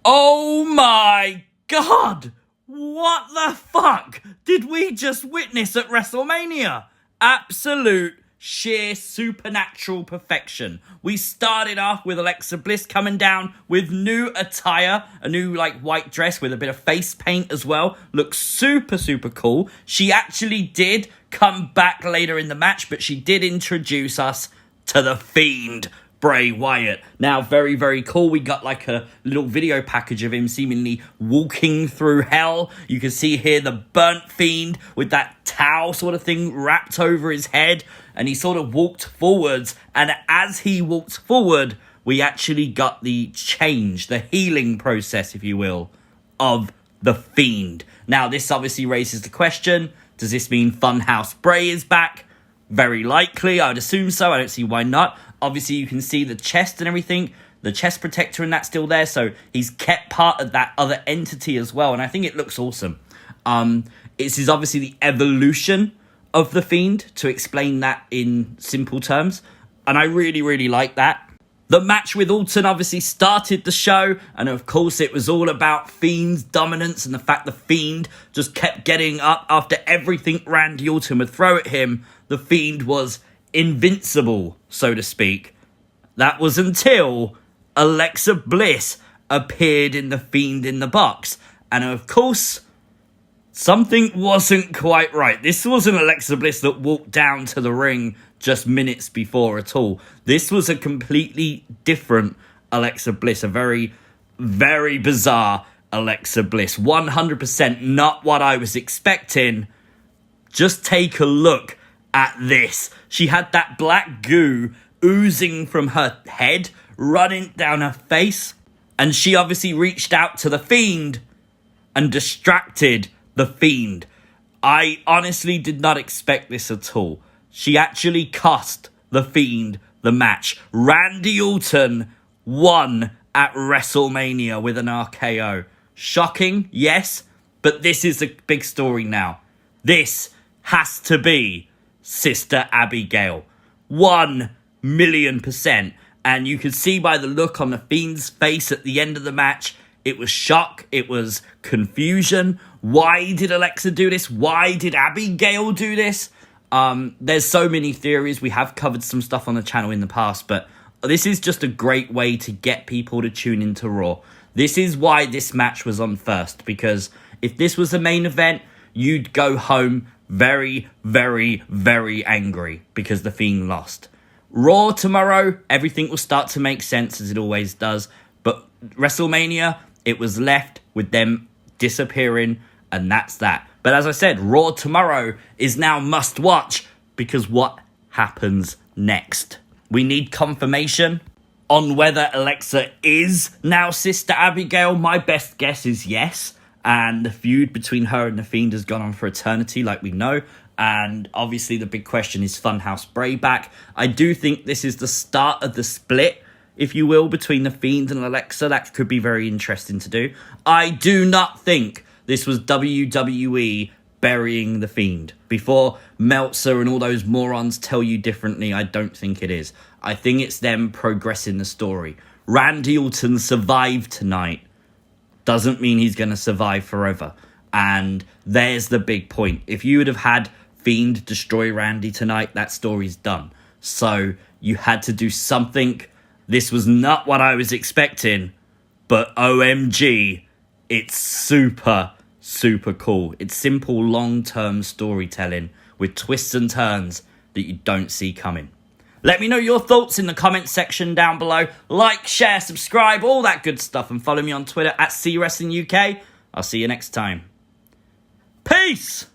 Oh my god! What the fuck did we just witness at WrestleMania? Absolute sheer supernatural perfection. We started off with Alexa Bliss coming down with new attire, a new white dress with a bit of face paint as well. Looks super cool. She actually did come back later in the match, but she did introduce us to the Fiend, Bray Wyatt. Now, very cool. We got a little video package of him seemingly walking through hell. You can see here the burnt Fiend with that towel sort of thing wrapped over his head. And he sort of walked forwards. And as he walked forward, we actually got the change, the healing process, if you will, of the Fiend. Now, this obviously raises the question, does this mean Funhouse Bray is back? Very likely, I would assume so. I don't see why not. Obviously, you can see the chest and everything, the chest protector and that's still there, so he's kept part of that other entity as well, and I think it looks awesome. This is obviously the evolution of the Fiend, to explain that in simple terms, and I really like that. The match with Orton obviously started the show, and of course it was all about Fiend's dominance and the fact the Fiend just kept getting up after everything Randy Orton would throw at him. The Fiend was invincible, so to speak. That was until Alexa Bliss appeared in the Fiend in the box. And of course, something wasn't quite right. This wasn't Alexa Bliss that walked down to the ring just minutes before at all. This was a completely different Alexa Bliss. A very bizarre Alexa Bliss. 100% not what I was expecting. Just take a look at this. She had that black goo oozing from her head, running down her face, and she obviously reached out to the Fiend and distracted the Fiend. I honestly did not expect this at all. She actually cost the Fiend the match. Randy Orton won at WrestleMania with an RKO. Shocking, yes, but this is a big story now. This has to be Sister Abigail. 1,000,000%. And you can see by the look on the Fiend's face at the end of the match, it was shock, it was confusion. Why did Alexa do this? Why did Abigail do this? There's so many theories. We have covered some stuff on the channel in the past, but this is just a great way to get people to tune into Raw. This is why this match was on first, because if this was the main event, you'd go home very angry because the Fiend lost. Raw tomorrow, everything will start to make sense as it always does, but WrestleMania, it was left with them disappearing, and that's that. But as I said, Raw tomorrow is now must watch, because what happens next? We need confirmation on whether Alexa is now Sister Abigail. My best guess is yes. And the feud between her and the Fiend has gone on for eternity, like we know. And obviously the big question is Funhouse Bray back. I do think this is the start of the split, if you will, between the Fiend and Alexa. That could be very interesting to do. I do not think this was WWE burying the Fiend. Before Meltzer and all those morons tell you differently, I don't think it is. I think it's them progressing the story. Randy Orton survived tonight. Doesn't mean he's going to survive forever. And there's the big point. If you would have had Fiend destroy Randy tonight, that story's done. So you had to do something. This was not what I was expecting, but OMG, it's super cool. It's simple, long-term storytelling with twists and turns that you don't see coming. Let me know your thoughts in the comments section down below. Like, share, subscribe, all that good stuff. And follow me on Twitter at CWrestlingUK. I'll see you next time. Peace!